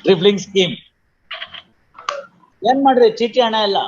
ಟ್ರಿಪ್ಲಿಂಗ್ scheme ಏನ್ ಮಾಡ್ರಿ ಚೀಟಿ ಹಣ ಎಲ್ಲ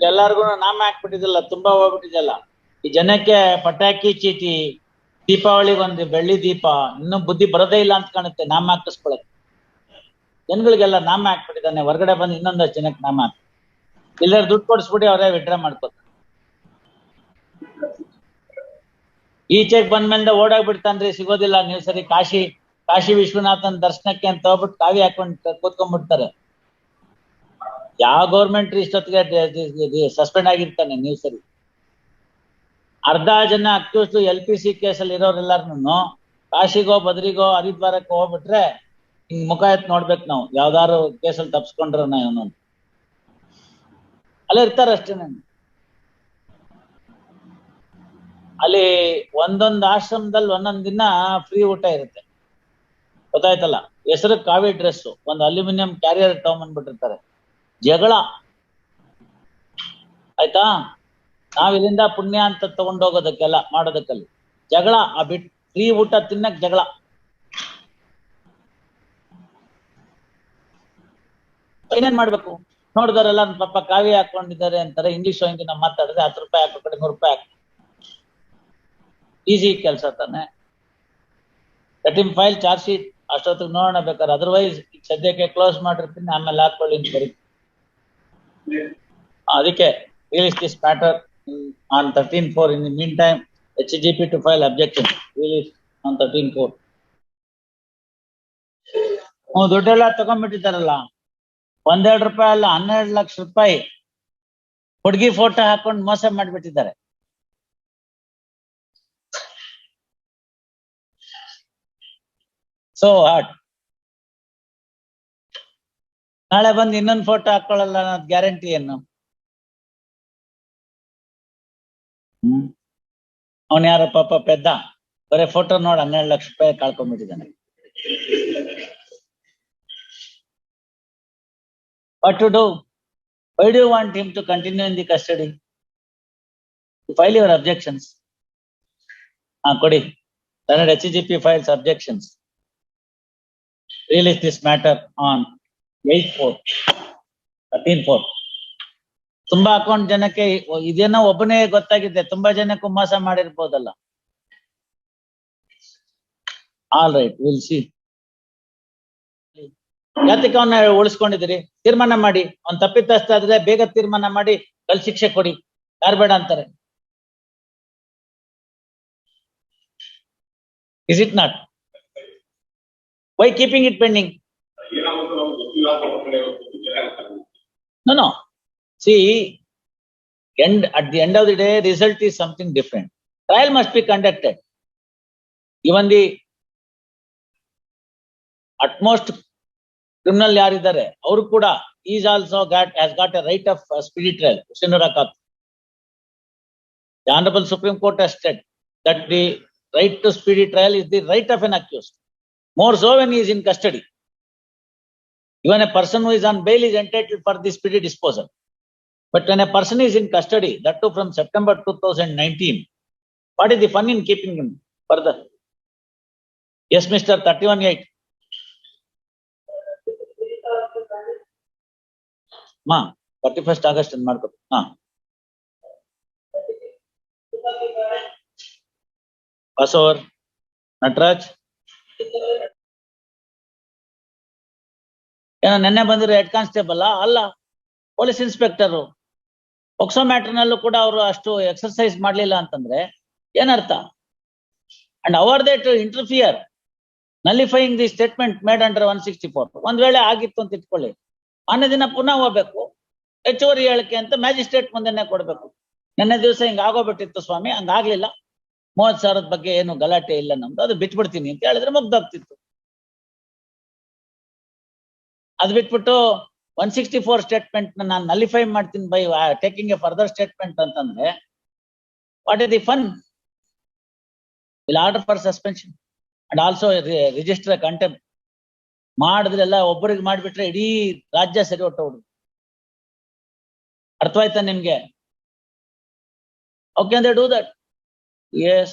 ಎಲ್ಲಾರ್ಗು ನಾಮ ಹಾಕ್ಬಿಟ್ಟಿದಲ್ಲ, ತುಂಬಾ ಹೋಗ್ಬಿಟ್ಟಿದಲ್ಲ. ಈ ಜನಕ್ಕೆ ಪಟಾಕಿ ಚೀಟಿ, ದೀಪಾವಳಿಗೆ ಒಂದು ಬೆಳ್ಳಿ ದೀಪ, ಇನ್ನೂ ಬುದ್ಧಿ ಬರೋದೇ ಇಲ್ಲ ಅಂತ ಕಾಣುತ್ತೆ ನಾಮ ಹಾಕಿಸ್ಕೊಳಕ್. ಜನಗಳಿಗೆಲ್ಲ ನಾಮ ಹಾಕ್ಬಿಟ್ಟಿದ್ದಾನೆ, ಹೊರಗಡೆ ಬಂದು ಇನ್ನೊಂದಷ್ಟು ಜನಕ್ಕೆ ನಾಮ ಹಾಕಿ ಇಲ್ಲಾರು ದುಡ್ಡು ಕೊಡಿಸ್ಬಿಟ್ಟು ಅವರೇ ವಿಡ್ರಾ ಮಾಡ್ಕೋತಾರೆ. ಈಚೆಗೆ ಬಂದ್ಮೇಲೆ ಓಡಾಗ್ಬಿಡ್ತಾನ್ರಿ, ಸಿಗೋದಿಲ್ಲ. ನೀವು ಸರಿ ಕಾಶಿ ವಿಶ್ವನಾಥನ್ ದರ್ಶನಕ್ಕೆ ಅಂತ ಹೋಗ್ಬಿಟ್ಟು ಕಾವಿ ಹಾಕೊಂಡು ಕೂತ್ಕೊಂಡ್ಬಿಡ್ತಾರೆ. ಯಾವ ಗೌರ್ಮೆಂಟ್ ಇಷ್ಟೊತ್ತಿಗೆ ಸಸ್ಪೆಂಡ್ ಆಗಿರ್ತಾನೆ. ನೀವು ಸರಿ ಅರ್ಧ ಜನ ಅಕ್ಯೂಸ್ LPC ಕೇಸಲ್ಲಿ ಇರೋರೆಲ್ಲಾರು ಕಾಶಿಗೋ ಬದ್ರಿಗೋ ಹರಿದ್ವಾರಕ್ಕೋ ಹೋಗ್ಬಿಟ್ರೆ ಹಿಂಗ್ ಮುಖ ಎತ್ ನೋಡ್ಬೇಕು ನಾವು, ಯಾವ್ದಾರು ಕೇಸಲ್ಲಿ ತಪ್ಸ್ಕೊಂಡ್ರ ಇವನು ಅಲ್ಲೇ ಇರ್ತಾರ ಅಷ್ಟೇನೆ. ಅಲ್ಲಿ ಒಂದೊಂದು ಆಶ್ರಮದಲ್ಲಿ ಒಂದೊಂದ್ ದಿನ ಫ್ರೀ ಊಟ ಇರುತ್ತೆ, ಗೊತ್ತಾಯ್ತಲ್ಲ. ಹೆಸರು ಕಾವಿ ಡ್ರೆಸ್, ಒಂದು ಅಲ್ಯೂಮಿನಿಯಂ ಕ್ಯಾರಿಯರ್ ತಗೊಂಡ್ಬಂದ್ಬಿಟ್ಟಿರ್ತಾರೆ. ಜಗಳ ಆಯ್ತಾ, ನಾವ್ ಇಲ್ಲಿಂದ ಪುಣ್ಯ ಅಂತ ತಗೊಂಡೋಗೋದಕ್ಕೆಲ್ಲ ಮಾಡೋದಕ್ಕಲ್ಲಿ ಜಗಳ. ಆ ಬಿಟ್ ಫ್ರೀ ಊಟ ತಿನ್ನಕ್ ಜಗಳ. ಏನೇನ್ ಮಾಡ್ಬೇಕು ನೋಡಿದಾರೆಲ್ಲ, ಪಾಪ ಕಾವಿ ಹಾಕೊಂಡಿದ್ದಾರೆ ಅಂತಾರೆ, ಇಂಗ್ಲಿಷ್ ಹಿಂಗೆ ನಾವು ಮಾತಾಡಿದ್ರೆ 10 ರೂಪಾಯಿ ಹಾಕೋ ಕಡೆ 100 ರೂಪಾಯಿ ಹಾಕಿ. ಈಸಿ ಕೆಲಸ ತಾನೆ. Let him file charge sheet, ಅಷ್ಟೊತ್ತಿಗೆ ನೋಡೋಣ ಬೇಕಾದ್ರೆ. ಅದರ್ವೈಸ್ ಸದ್ಯಕ್ಕೆ ಕ್ಲೋಸ್ ಮಾಡಿರ್ತೀನಿ, ಆಮೇಲೆ ಹಾಕೊಳ್ಳಿ ಅಂತ ಬರೀ. ಅದಕ್ಕೆ release this matter on 13/4. In the meantime, HGP to file objection. Release on 13/4. ದುಡ್ಡೆಲ್ಲ ತಗೊಂಡ್ಬಿಟ್ಟಿದ್ದಾರಲ್ಲ, 1-2 ರೂಪಾಯಿ ಅಲ್ಲ, 12 ಲಕ್ಷ ರೂಪಾಯಿ ಹುಡುಗಿ ಫೋಟೋ ಹಾಕೊಂಡು ಮೋಸ ಮಾಡ್ಬಿಟ್ಟಿದ್ದಾರೆ. ಸೊ ಹಾಟ್ ನಾಳೆ ಬಂದು ಇನ್ನೊಂದು ಫೋಟೋ ಹಾಕೊಳ್ಳಲ್ಲ ಅನ್ನೋದು ಗ್ಯಾರಂಟಿ ಏನು? ಅವನ್ ಯಾರ ಪಾಪ ಪೆದ್ದ, ಬರೇ ಫೋಟೋ ನೋಡಿ 12 ಲಕ್ಷ ರೂಪಾಯಿ ಕಳ್ಕೊಂಡ್ಬಿಟ್ಟಿದ್ದಾನೆ. What to do? Why do you want him to continue in the custody? File your objections. Kodi. Then HGP files objections. Release this matter on 8/4, 13/4. ತುಂಬಾ ಅಕೌಂಟ್ ಜನಕ್ಕೆ ಇದೇನೋ ಒಬ್ಬನೇ ಗೊತ್ತಾಗಿದೆ, ತುಂಬಾ ಜನಕ್ಕೂ ಮೋಸ ಮಾಡಿರ್ಬೋದಲ್ಲ. All right, will see. ಯಾತಕ್ಕೆ ಅವನ್ನ ಉಳಿಸ್ಕೊಂಡಿದ್ದೀರಿ? ತೀರ್ಮಾನ ಮಾಡಿ. ಅವ್ನು ತಪ್ಪಿತಸ್ಥ ಆದ್ರೆ ಬೇಗ ತೀರ್ಮಾನ ಮಾಡಿ ಕಲ್ ಶಿಕ್ಷೆ ಕೊಡಿ, ಯಾರು ಬೇಡ ಅಂತಾರೆ. Is it not? Why keeping it pending? No. See, at the end of the day, result is something different. Trial must be conducted. Even the utmost criminal ಯಾರಿದ್ದಾರೆ ಅವರು ಕೂಡ is also has got a right of speedy trial. The Honorable Supreme Court has said that the right to speedy trial is the right of an accused. More so when he is in custody. Even a person who is on bail is entitled for the speedy disposal. But when a person is in custody, that too from September 2019, what is the fun in keeping him further? Yes, Mr. 31/8. Ma, 31st August and Marco. Passover, Natraj. ಏನೋ ನೆನ್ನೆ ಬಂದಿರೋ head constable ಅಲ್ಲ, police inspector. ಒಕ್ಸೋ matter ನಲ್ಲೂ ಕೂಡ ಅವರು ಅಷ್ಟು exercise ಮಾಡ್ಲಿಲ್ಲ ಅಂತಂದ್ರೆ ಏನರ್ಥ? ಅಂಡ್ ಅವರ್ they to interfere nullifying the statement made under 164. ಒಂದ್ ವೇಳೆ ಆಗಿತ್ತು ಅಂತ ಇಟ್ಕೊಳ್ಳಿ, ಮಾನ್ಯ ದಿನ ಪುನಃ ಹೋಗ್ಬೇಕು, ಹೆಚ್ಚುವರಿ ಹೇಳಿಕೆ ಅಂತ ಮ್ಯಾಜಿಸ್ಟ್ರೇಟ್ ಮುಂದೆನೆ ಕೊಡ್ಬೇಕು. ನೆನ್ನೆ ದಿವಸ ಹಿಂಗ ಆಗೋಗ್ಬಿಟ್ಟಿತ್ತು ಸ್ವಾಮಿ, ಹಂಗಾಗ್ಲಿಲ್ಲ, 30,000 ಬಗ್ಗೆ ಏನು ಗಲಾಟೆ ಇಲ್ಲ ನಮ್ದು, ಅದು ಬಿಟ್ಬಿಡ್ತೀನಿ ಅಂತ ಹೇಳಿದ್ರೆ ಮುಗ್ದೋಗ್ತಿತ್ತು. ಅದು ಬಿಟ್ಬಿಟ್ಟು 164 ಸ್ಟೇಟ್ಮೆಂಟ್ ನಾನು ನಲಿಫೈ ಮಾಡ್ತೀನಿ by taking a further statement ಅಂತಂದ್ರೆ what is the fun? Will order for suspension and also register contempt. ಮಾಡಿದ್ರೆಲ್ಲ ಒಬ್ಬರಿಗೆ ಮಾಡ್ಬಿಟ್ರೆ ಇಡೀ ರಾಜ್ಯ ಸರಿ ಹೊಟ್ಟೋಡು. ಅರ್ಥವಾಯ್ತಾ ನಿಮ್ಗೆ? How can they do that? Yes.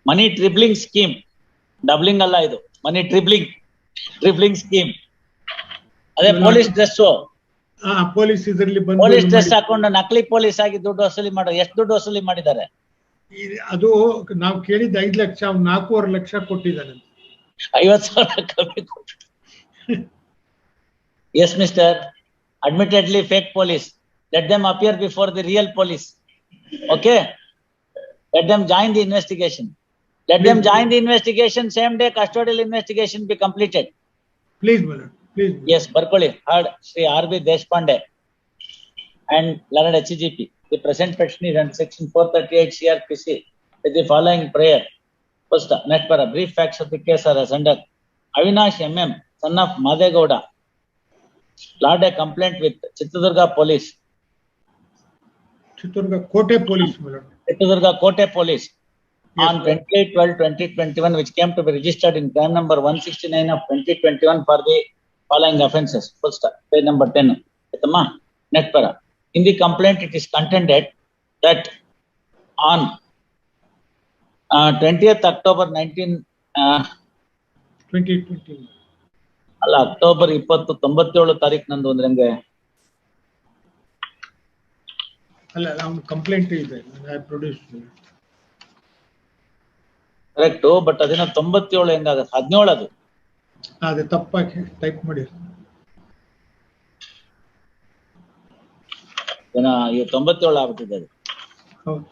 Money tripling scheme, doubling ಅಲ್ಲ ಇದು, ಮನಿ ಟ್ರಿಬ್ಲಿಂಗ್ ಸ್ಕೀಮ್. ಅದೇ ಪೊಲೀಸ್ ಡ್ರೆಸ್, ಪೊಲೀಸ್ ಇದರಲ್ಲಿ ಪೊಲೀಸ್ ಡ್ರೆಸ್ ಹಾಕೊಂಡು ನಕಲಿ ಪೊಲೀಸ್ ಆಗಿ ದುಡ್ಡು ವಸೂಲಿ ಮಾಡೋ, ಎಷ್ಟು ದುಡ್ಡು ವಸೂಲಿ ಮಾಡಿದ್ದಾರೆ? ಅದು ನಾವು ಕೇಳಿದ 5 ಲಕ್ಷ, 4.5 ಲಕ್ಷ ಕೊಟ್ಟಿದ್ದಾನೆ. 50,000 ಕಮ್ಮಿ ಕೊಟ್ಟು. Yes, mister. Admittedly fake police. Let them appear before the real police. Okay? Let them join the investigation. Let them join the investigation. Same day custodial investigation be completed. Please, brother. Please. Yes, Barkoli heard Sri R.B. Deshpande and learned HGP. The present petition is under section 438 CRPC with the following prayer. First, next para brief facts of the case are as under. Avinash MM, son of Madegowda, lodged a complaint with Chitradurga Police. Chitradurga Kote Police, brother. Chitradurga Kote Police. Yes, On 28/12/2021, which came to be registered in crime number 169 of 2021 for the following offences. Full stop. Page number 10. Next para. In the complaint, it is contended that on 20th October 2020. ಅಲ್ಲ, October 20, 97 ತಾರೀಕು ನಂದು ಅಂದ್ರೆ ಹಂಗೆ ಅಲ್ಲ, complaint ಇದೆ, produce correct. But ಅದೇನೋ 97 ಹೆಂಗಾಗತ್ತೆ? 17 ಅದು. ಅದೇ ತಪ್ಪಾಗಿ ಟೈಪ್ ಮಾಡಿ. ಏನೋ 97 ಆಗ್ಬಿಟ್ಟಿದೆ ಅದು. ಹೌದು.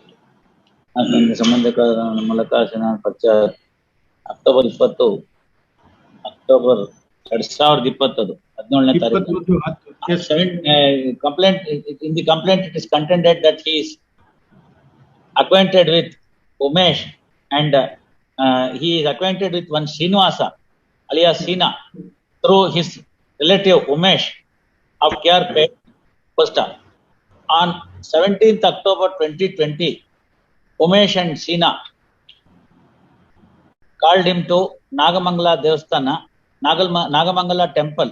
ಸಂಬಂಧಿಕ ಮೂಲಕ ಪರಿಚಯ ಅಕ್ಟೋಬರ್ 20, ಅಕ್ಟೋಬರ್ 2020 ಅದು 17ನೇ ತಾರೀಕು. Complaint, in the complaint it is contended that he is acquainted with Umesh and he is acquainted with one Srinivasa alias Sina through his relative Umesh of KRPet. First, on 17th October 2020, Umesh and Sina called him to Nagamangala Devasthana, Nagamangala Temple.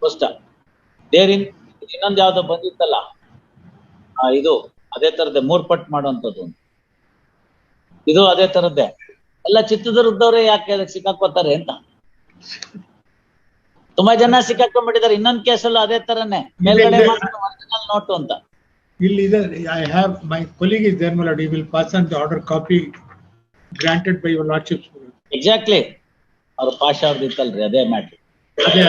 First, therein ಇನ್ನೊಂದು ಯಾವ್ದೋ ಬಂದಿತ್ತಲ್ಲ, ಇದು ಅದೇ ತರದ್ದೇ, 3 ಪಟ್ ಮಾಡುವಂಥದ್ದು. ಇದು ಅದೇ ತರದ್ದೇ. ಎಲ್ಲ ಚಿತ್ರದುರ್ಗದವ್ರೆ ಯಾಕೆ ಅದಕ್ಕೆ ಸಿಕ್ಕಾಕೋತಾರೆ ಅಂತ ತುಂಬಾ ಜನ ಸಿಕ್ಕಾಕೊಂಡ್ಬಿಟ್ಟಿದ್ದಾರೆ. ಇನ್ನೊಂದು ಕೇಸಲ್ಲೂ ಅದೇ ತರನೇ, ಮೇಲ್ಗಡೆ ಒರಿಜಿನಲ್ ನೋಟು ಅಂತ. ಇಲ್ಲಿ I have my colleague is there, my lord. He will pass on the order copy granted by your lordship. Exactly, ಅವ್ರು ಪಾಸ್ ಅವ್ರದಿತ್ತಲ್ರಿ, ಅದೇ ಮ್ಯಾಟ್ರ್. ಅದೇ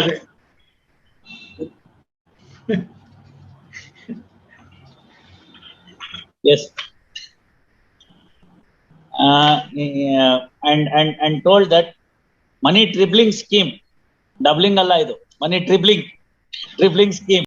Yes. And told that money tripling scheme, doubling alla idu, money tripling scheme